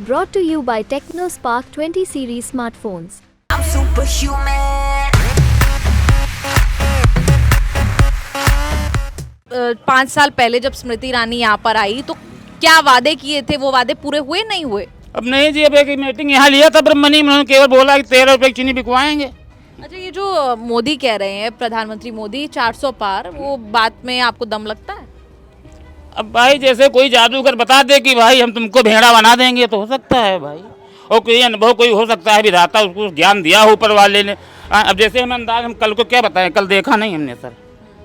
Brought to you by TechnoSpark 20 series smartphones. I'm superhuman. 5 साल पहले जब स्मृति ईरानी यहाँ पर आई तो क्या वादे किए थे, वो वादे पूरे हुए नहीं हुए? अब नहीं जी, अब एक मीटिंग यहाँ लिया था ब्रह्मणी में, उन्होंने केवल बोला कि 13 रुपए की चीनी बिकवाएंगे। अच्छा, ये जो मोदी कह रहे हैं, प्रधानमंत्री मोदी 400 पार, वो बात में आपको दम लगता है? अब भाई जैसे कोई जादूगर बता दे कि भाई हम तुमको भेड़ा बना देंगे तो हो सकता है भाई, और कोई अनुभव कोई हो सकता है, विधाता उसको ज्ञान दिया हो ऊपर वाले ने। अब जैसे हम अंदाज, हम कल को क्या बताएं, कल देखा नहीं हमने सर,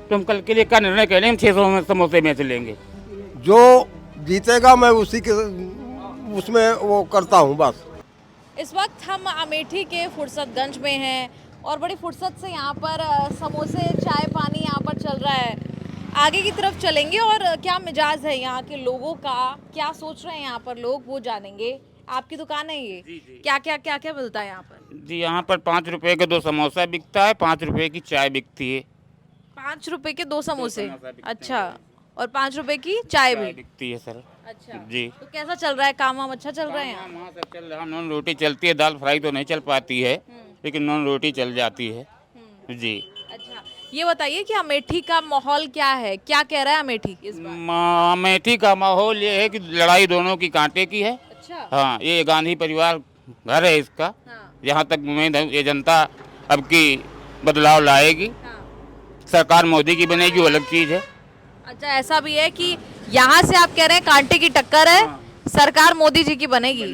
तो हम कल के लिए क्या निर्णय करें? हम 600 में समोसे बेच लेंगे। जो जीतेगा मैं उसी के उसमें वो करता हूँ बस। इस वक्त हम अमेठी के फुर्सतगंज में हैं और बड़ी फुर्सत से यहाँ पर समोसे, चाय, पानी यहाँ पर चल रहा है। आगे की तरफ चलेंगे और क्या मिजाज है यहाँ के लोगों का, क्या सोच रहे हैं यहाँ पर लोग, वो जानेंगे। आपकी दुकान है ये? जी। क्या क्या मिलता है यहाँ पर? जी, यहाँ पर 5 रुपए के 2 समोसा बिकता है, 5 रुपए की चाय बिकती है। 5 रुपए के 2 समोसे? समोसा बिकते अच्छा, और 5 रुपए की चाय भी? बिकती है सर। अच्छा जी। तो कैसा चल रहा है काम? वाम अच्छा चल रहा है यहाँ? हाँ सब चल रहा है, नॉन रोटी चलती है, दाल फ्राई तो नहीं चल पाती है, लेकिन नॉन रोटी चल जाती है। जी। अच्छा, ये बताइए कि अमेठी का माहौल क्या है, क्या कह रहा है अमेठी इस बार? अमेठी का माहौल ये है कि लड़ाई दोनों की कांटे की है। अच्छा। हाँ, ये गांधी परिवार घर है इसका। हाँ। यहाँ तक उम्मीद है ये जनता अब की बदलाव लाएगी। हाँ। सरकार मोदी की बनेगी, वो अलग चीज़ है। अच्छा, ऐसा भी है कि यहाँ से आप कह रहे हैं कांटे की टक्कर है, सरकार मोदी जी की बनेगी।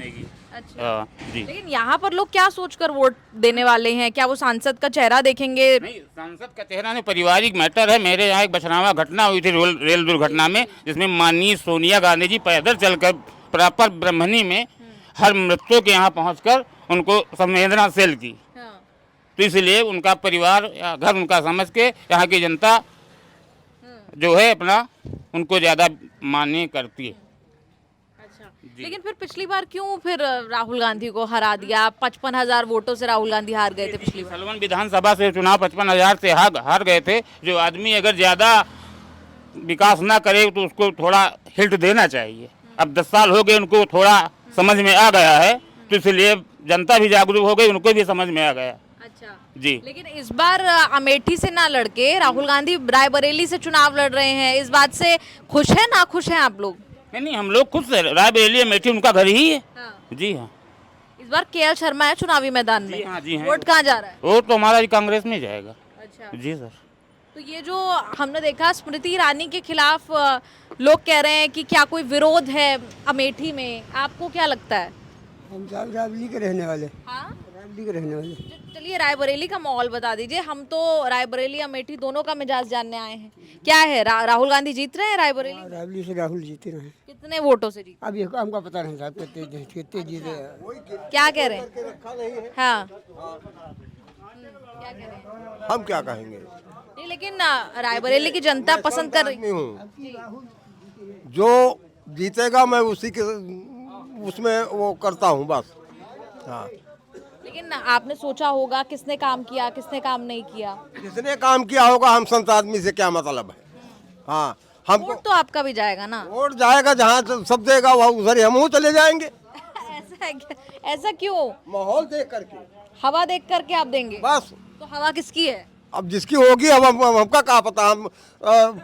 अच्छा, हाँ, जी। लेकिन यहाँ पर लोग क्या सोचकर वोट देने वाले हैं? क्या वो सांसद का चेहरा देखेंगे? नहीं, सांसद का चेहरा नहीं, पारिवारिक मैटर है। मेरे यहाँ एक बछनावा घटना हुई थी रेल दुर्घटना में, जिसमें माननीय सोनिया गांधी जी पैदल चलकर प्रॉपर ब्रह्मणी में हर मृतकों के यहाँ पहुँचकर उनको संवेदना सेल की। हाँ। तो इसलिए उनका परिवार या घर उनका समझ के यहाँ की जनता जो है अपना उनको ज़्यादा मान्य करती है। अच्छा, लेकिन फिर पिछली बार क्यों फिर राहुल गांधी को हरा दिया? 55,000 वोटों से राहुल गांधी हार गए थे पिछली बार। सलवन विधानसभा से चुनाव 55,000 से हार गए थे। जो आदमी अगर ज़्यादा विकास ना करे तो उसको थोड़ा हिल्ट देना चाहिए। अब 10 साल हो गए, उनको थोड़ा समझ में आ गया है, तो इसलिए जनता भी जागरूक हो गई, उनको भी समझ में आ गया। अच्छा जी। लेकिन इस बार अमेठी से ना लड़के राहुल गांधी रायबरेली से चुनाव लड़ रहे हैं, इस बात से खुश है ना खुश हैं आप लोग? नहीं, हम लोग खुश है। रायबरेली अमेठी उनका घर ही है। हाँ। जी हाँ। इस बार KL शर्मा है चुनावी मैदान में। जी हाँ। वोट कहाँ जा रहा है? वो तो हमारा कांग्रेस में जाएगा। अच्छा, जी सर। तो ये जो हमने देखा स्मृति ईरानी के खिलाफ लोग कह रहे हैं कि क्या कोई विरोध है अमेठी में, आपको क्या लगता है? हम रायबरेली के रहने वाले। हाँ, रायबरेली के रहने वाले। चलिए रायबरेली का माहौल बता दीजिए। हम तो रायबरेली अमेठी दोनों का मिजाज जानने आए हैं। क्या है, राहुल गांधी जीत रहे हैं रायबरेली? रायबरेली से राहुल जीते रहे। कितने वोटों से जीते? अब ये हमको पता नहीं साहब कितने जीते हैं। क्या कह रहे हैं? हाँ, क्या कह रहे हैं? हम क्या कहेंगे? नहीं, लेकिन रायबरेली की जनता पसंद कर रही हूँ। जो जीतेगा मैं उसी के उसमें वो करता हूँ बस। हाँ। लेकिन आपने सोचा होगा किसने काम किया, किसने काम नहीं किया। जिसने काम किया होगा, हम संत आदमी से क्या मतलब है? हाँ, हमको वोट तो आपका भी जाएगा ना? वोट जाएगा, जहाँ सब देगा वहाँ उधर हम चले जाएंगे। ऐसा है क्या? ऐसा क्यों? माहौल देख करके, हवा देख करके आप देंगे? बस। तो हवा किसकी है? अब जिसकी होगी, अब हमका क्या पता। हम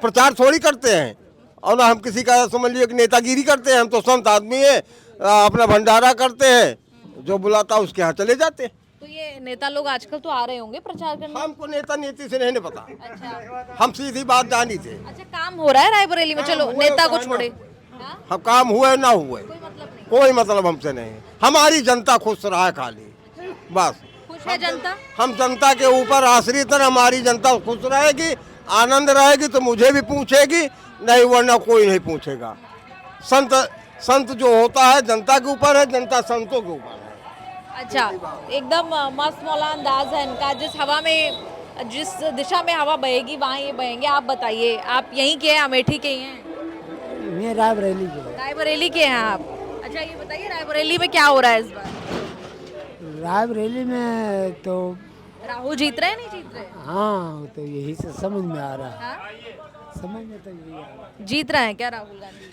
प्रचार थोड़ी करते हैं, और ना हम किसी का समझ लियो कि नेतागिरी करते हैं। हम तो संत आदमी है, अपना भंडारा करते हैं, जो बुलाता है उसके यहाँ चले जाते हैं। तो ये नेता लोग आजकल तो आ रहे होंगे प्रचार करने। हमको नेता नीति से नहीं पता। अच्छा, हम सीधी बात जानी थे। अच्छा, काम हो रहा है रायबरेली में? चलो, हुए नेता तो को है छोड़े। ना। हाँ? हम काम हुए ना हुए, कोई मतलब नहीं। कोई मतलब हमसे नहीं है। हमारी जनता खुश रहा है खाली, बस। खुश है जनता? हम जनता के ऊपर आश्रित हैं। हमारी जनता खुश रहेगी, आनंद रहेगी तो मुझे भी पूछेगी, नहीं वरना कोई नहीं पूछेगा। संत जो होता है जनता के ऊपर है, जनता संतों के ऊपर है। अच्छा, एकदम मस्त मौला अंदाज है इनका। जिस दिशा में हवा बहेगी वहाँ ये बहेंगे। आप बताइए, आप यहीं के हैं, अमेठी के ही हैं? मैं रायबरेली के। रायबरेली के हैं आप? अच्छा, ये बताइए रायबरेली में क्या हो रहा है इस बार? रायबरेली में तो राहुल जीत रहे हैं, नहीं जीत रहे? हाँ, तो यही से समझ में आ रहा है। हाँ? समझ में तो यही आ रहा है। जीत रहे हैं क्या राहुल गांधी?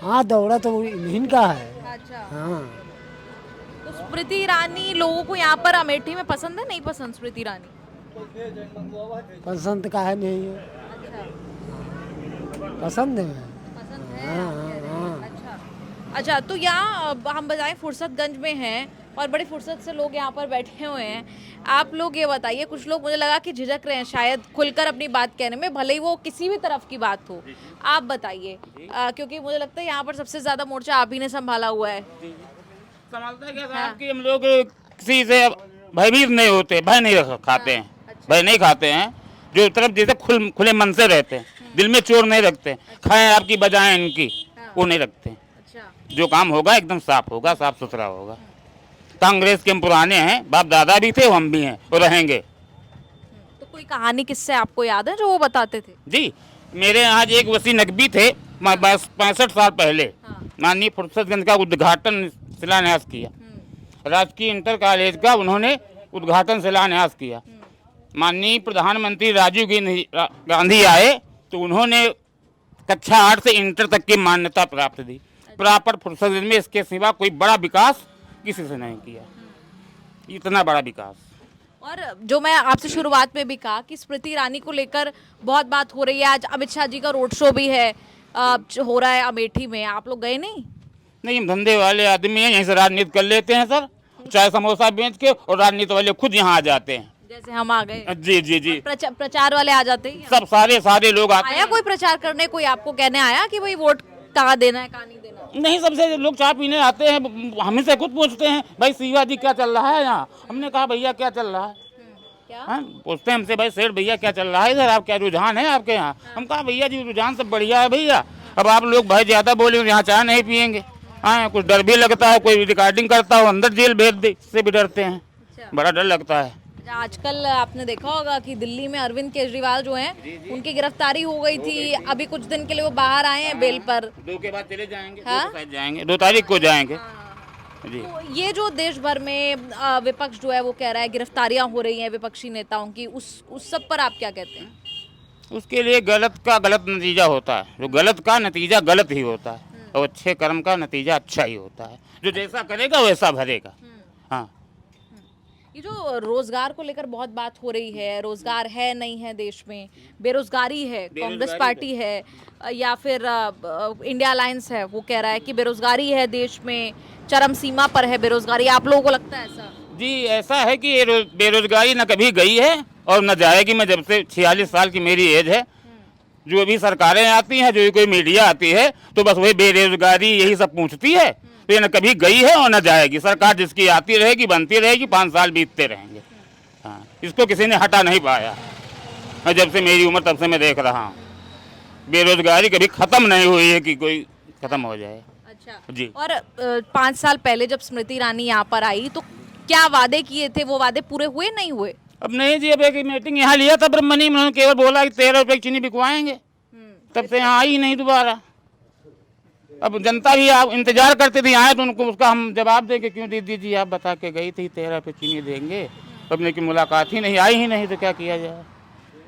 हाँ, दौड़ा तो इन्हीं का है। अच्छा, हाँ, तो स्मृति ईरानी लोगों को यहाँ पर अमेठी में पसंद है, नहीं पसंद स्मृति ईरानी? पसंद का है नहीं है, अच्छा, पसंद है। पसंद है हाँ, आप कह रहे हैं। हाँ। अच्छा अच्छा, तो यहाँ हम बताएं फुर्सतगंज में हैं और बड़ी फुर्सत से लोग यहाँ पर बैठे हुए हैं। आप लोग ये बताइए, कुछ लोग मुझे लगा कि झिझक रहे हैं शायद खुलकर अपनी बात कहने में, भले ही वो किसी भी तरफ की बात हो। आप बताइए, क्योंकि मुझे लगता है यहाँ पर सबसे ज़्यादा मोर्चा आप ही ने संभाला हुआ है। संभालता है क्या साहब कि हम लोग किसी से भयभीत नहीं होते, भय नहीं खाते हैं, भय नहीं खाते हैं। जो तरफ जैसे खुले मन से रहते हैं, दिल में चोर नहीं रखते, खाएं आपकी बजाएं इनकी, वो नहीं रखते हैं। अच्छा, जो काम होगा एकदम साफ होगा, साफ सुथरा होगा। कांग्रेस के हम पुराने हैं, बाप दादा भी थे, हम भी हैं और रहेंगे। तो कोई कहानी किससे आपको याद है जो वो बताते थे? जी, मेरे यहाँ एक वसी नकवी थे, 65 साल पहले माननीय फुर्सतगंज का उद्घाटन शिलान्यास किया। राजकीय इंटर कॉलेज का उन्होंने उद्घाटन शिलान्यास किया। माननीय प्रधानमंत्री राजीव गांधी आए तो उन्होंने कक्षा 8 से इंटर तक की मान्यता प्राप्त दी। प्रॉपर फुर्सतगंज में इसके सिवा कोई बड़ा विकास किसी से नहीं किया, इतना बड़ा विकास। और जो मैं आपसे शुरुआत में भी कहा कि स्मृति ईरानी को लेकर बहुत बात हो रही है, आज अमित शाह जी का रोड शो भी है, जो हो रहा है अमेठी में, आप लोग गए नहीं? नहीं, हम धंधे वाले आदमी हैं, यहीं से राजनीति कर लेते हैं सर, चाय समोसा बेच के, और राजनीति वाले खुद यहाँ आ जाते हैं। जैसे हम आ गए, जी जी जी, प्रचार वाले आ जाते हैं। सब सारे लोग आते आया हैं। कोई प्रचार करने, कोई आपको कहने आया कि भाई वोट कहाँ देना है, कहाँ नहीं देना? नहीं, सबसे लोग चाय पीने आते हैं, हमें से खुद पूछते हैं भाई शिवाजी क्या चल रहा है यहाँ। हमने कहा भैया क्या चल रहा है, क्या? हाँ, पूछते हैं हमसे भाई सेठ भैया क्या चल रहा है इधर, आप क्या रुझान है आपके यहाँ? हम कहा भैया जी रुझान सब बढ़िया है भैया, अब आप लोग भाई ज़्यादा बोले यहाँ चाय नहीं पियेंगे। हाँ, कुछ डर भी लगता है, कोई रिकॉर्डिंग करता हो अंदर जेल भेज दे, इससे भी डरते हैं, बड़ा डर लगता है। आजकल आपने देखा होगा कि दिल्ली में अरविंद केजरीवाल जो हैं उनकी गिरफ्तारी हो गई थी, अभी कुछ दिन के लिए वो बाहर आए हैं बेल पर। 2 के बाद चले जाएंगे, हाँ? 2 शायद जाएंगे, 2 तारीख को जाएंगे जी। तो ये जो देश भर में विपक्ष जो है वो कह रहा है गिरफ्तारियां हो रही हैं विपक्षी नेताओं की, उस सब पर आप क्या कहते हैं? उसके लिए गलत का गलत नतीजा होता है, जो गलत का नतीजा गलत ही होता है और अच्छे कर्म का नतीजा अच्छा ही होता है। जो जैसा करेगा वैसा भरेगा। हाँ, ये जो रोजगार को लेकर बहुत बात हो रही है, रोजगार है नहीं है देश में, बेरोजगारी है, कांग्रेस पार्टी है या फिर इंडिया अलायंस है, वो कह रहा है कि बेरोजगारी है देश में, चरम सीमा पर है बेरोजगारी। आप लोगों को लगता है ऐसा? जी ऐसा है कि ये बेरोजगारी न कभी गई है और न जाएगी। मैं जब से 46 साल की मेरी एज है, जो भी सरकारें आती हैं, जो कोई मीडिया आती है, तो बस वही बेरोजगारी यही सब पूछती है। तो ये न कभी गई है और न जाएगी। सरकार जिसकी आती रहेगी, बनती रहेगी, 5 साल बीतते रहेंगे। हाँ, इसको किसी ने हटा नहीं पाया। मैं जब से मेरी उम्र तब से मैं देख रहा हूँ, बेरोजगारी कभी खत्म नहीं हुई है कि कोई खत्म हो जाए। अच्छा जी। और 5 साल पहले जब स्मृति ईरानी यहाँ पर आई तो क्या वादे किए थे, वो वादे पूरे हुए नहीं हुए? अब नहीं जी, अब एक मीटिंग यहाँ लिया था ब्रह्मणी में, उन्होंने केवल बोला कि 13 रुपये की चीनी बिकवाएंगे, तब से यहाँ आई ही नहीं दोबारा। अब जनता भी आप इंतजार करते थे आए तो उनको उसका हम जवाब देंगे, क्यों दीदी जी आप बता के गई थी 13 रुपये चीनी देंगे, अपने की मुलाकात ही नहीं, आई ही नहीं, तो क्या किया जाए।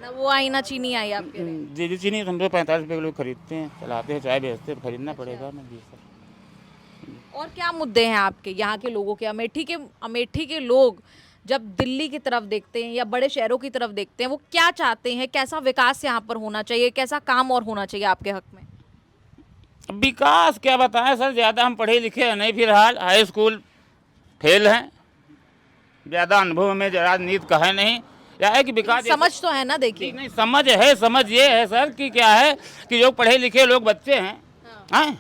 ना वो आई ना चीनी आई आपके? जी जी, चीनी हम तो 45 रुपये किलो खरीदते हैं, चलाते हैं, चाय बेचते हैं, खरीदना पड़ेगा ना जी सर। और क्या मुद्दे हैं आपके यहाँ के लोगों के? अमेठी के लोग जब दिल्ली की तरफ देखते हैं या बड़े शहरों की तरफ देखते हैं, वो क्या चाहते हैं, कैसा विकास यहाँ पर होना चाहिए, कैसा काम और होना चाहिए आपके हक में? विकास क्या बताएं सर, ज़्यादा हम पढ़े लिखे हैं नहीं, फिलहाल हाई स्कूल फेल हैं, ज़्यादा अनुभव में राजनीति का है नहीं। क्या है कि विकास समझ तो है ना, देखिए। नहीं, समझ है, समझ ये है सर कि क्या है कि जो पढ़े लिखे लोग बच्चे हैं, हाँ,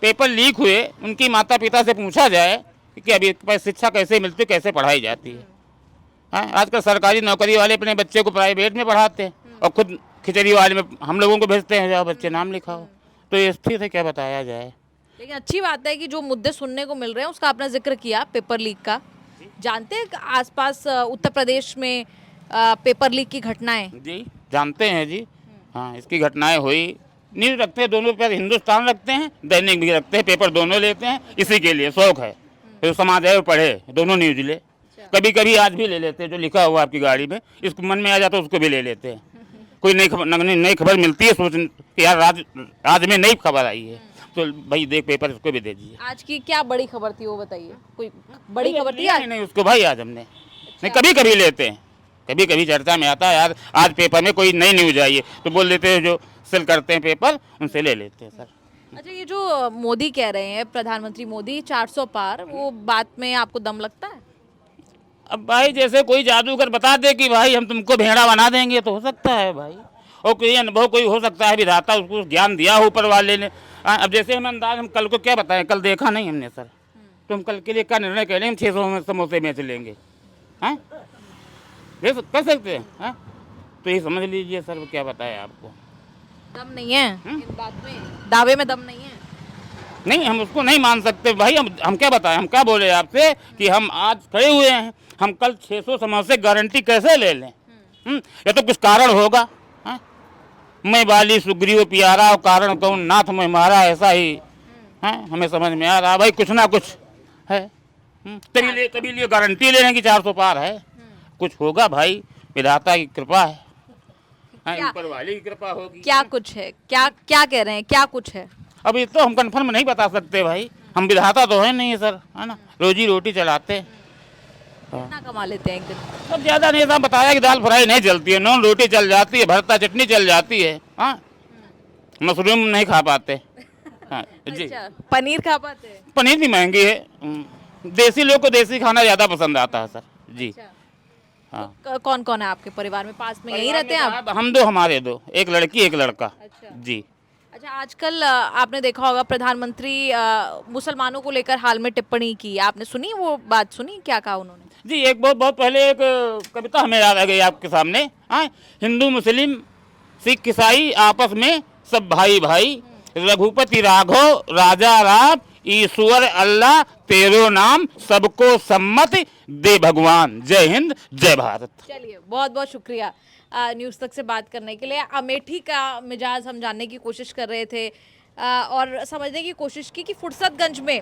पेपर लीक हुए, उनकी माता पिता से पूछा जाए कि अभी शिक्षा कैसे मिलती है, कैसे पढ़ाई जाती है। हाँ, आजकल सरकारी नौकरी वाले अपने बच्चे को प्राइवेट में पढ़ाते हैं और खुद खिचड़ी वाले में हम लोगों को भेजते हैं, जाओ बच्चे नाम लिखाओ। तो ये स्थिति है, क्या बताया जाए। लेकिन अच्छी बात है कि जो मुद्दे सुनने को मिल रहे हैं उसका आपने जिक्र किया, पेपर लीक का। जानते हैं आसपास उत्तर प्रदेश में पेपर लीक की घटनाएं? जी जानते हैं जी। हाँ, इसकी घटनाएं हुई। न्यूज़ रखते हैं दोनों पेपर, हिंदुस्तान रखते हैं, दैनिक भी रखते हैं, पेपर दोनों लेते हैं, इसी के लिए शौक है। तो समाज है वो पढ़े, दोनों न्यूज़ ले, कभी कभी आज भी ले लेते हैं, जो लिखा हुआ आपकी गाड़ी में, इसको मन में आ जाता है उसको भी ले लेते हैं। कोई नई खबर मिलती है, सोच कि यार आज में नई खबर आई है, तो भाई देख पेपर इसको भी दे दीजिए। आज की क्या बड़ी खबर थी वो बताइए, कोई बड़ी खबर थी आज? नहीं उसको भाई आज हमने नहीं, कभी कभी लेते हैं, कभी कभी चर्चा में आता है यार आज पेपर में कोई नई न्यूज आई है तो बोल देते हैं जो सेल करते हैं पेपर उनसे ले लेते हैं सर। अच्छा, ये जो मोदी कह रहे हैं, प्रधानमंत्री मोदी 400 पार, वो बात में आपको दम लगता है? अब भाई जैसे कोई जादूगर बता दे कि भाई हम तुमको भेड़ा बना देंगे तो हो सकता है भाई, और कोई अनुभव कोई हो सकता है विधाता उसको ज्ञान दिया हो ऊपर वाले ने। अब जैसे हम अंदाज हम कल को क्या बताएं, कल देखा नहीं हमने सर, तो हम कल के लिए क्या निर्णय करें, हम 600 में समोसे बेच लेंगे हैं, कर सकते हैं हाँ? तो ये समझ लीजिए सर क्या बताए आपको, दम नहीं है इन बात में, दावे में दम नहीं है। नहीं हम उसको नहीं मान सकते भाई, हम क्या बताएं, हम क्या बोले आपसे कि हम आज खड़े हुए हैं, हम कल 600 समोसे गारंटी कैसे ले लें? या तो कुछ कारण होगा, मैं बाली सुग्रीव प्यारा कारण कौन नाथ में मारा, ऐसा ही है हमें समझ में आ रहा भाई, कुछ ना कुछ है तभी लिए गारंटी ले रहे कि 400 पार है, कुछ होगा भाई, विधाता की कृपा है, ऊपर वाली की कृपा होगी। क्या कुछ है, क्या क्या कह रहे हैं, क्या कुछ है? अब ये तो हम कंफर्म नहीं बता सकते भाई, हम विधाता तो है नहीं सर, है ना, रोजी रोटी चलाते हैं। कितना कमा लेते हैं एक दिन? अब ज़्यादा नहीं, साहब बताया कि दाल फ्राई नहीं चलती है, नॉन रोटी चल जाती है, भरता चटनी चल जाती है, हाँ मशरूम नहीं खा पाते हाँ जी। अच्छा, पनीर खा पाते हैं? पनीर भी महंगी है, देसी लोग को देसी खाना ज़्यादा पसंद आता है सर जी। हाँ कौन कौन है आपके परिवार में, पास में यहीं रहते हैं आप? हम दो, हमारे दो, एक लड़की एक लड़का अच्छा जी। अच्छा, आजकल आपने देखा होगा प्रधानमंत्री मुसलमानों को लेकर हाल में टिप्पणी की, आपने सुनी वो बात, सुनी क्या कहा उन्होंने? जी एक बहुत पहले एक कविता हमें याद आ गई आपके सामने, हाँ हिंदू मुस्लिम सिख ईसाई आपस में सब भाई भाई, रघुपति राघव राजा राम ईश्वर अल्लाह तेरो नाम सबको सम्मत दे भगवान, जय हिंद जय भारत। चलिए बहुत बहुत शुक्रिया न्यूज़ तक से बात करने के लिए। अमेठी का मिजाज हम जानने की कोशिश कर रहे थे और समझने की कोशिश की कि फुर्सतगंज में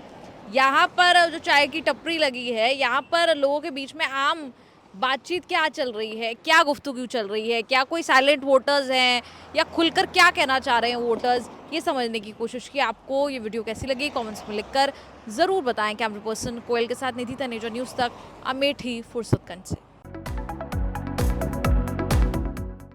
यहाँ पर जो चाय की टपरी लगी है, यहाँ पर लोगों के बीच में आम बातचीत क्या चल रही है, क्या गुफ्तगू चल रही है, क्या कोई साइलेंट वोटर्स हैं या खुलकर क्या कहना चाह रहे हैं वोटर्स, ये समझने की कोशिश की। आपको ये वीडियो कैसी लगी कमेंट्स में लिखकर ज़रूर बताएं। कैमरा पर्सन कोयल के साथ निधि तनेजा, न्यूज़ तक, अमेठी फुर्सतगंज से।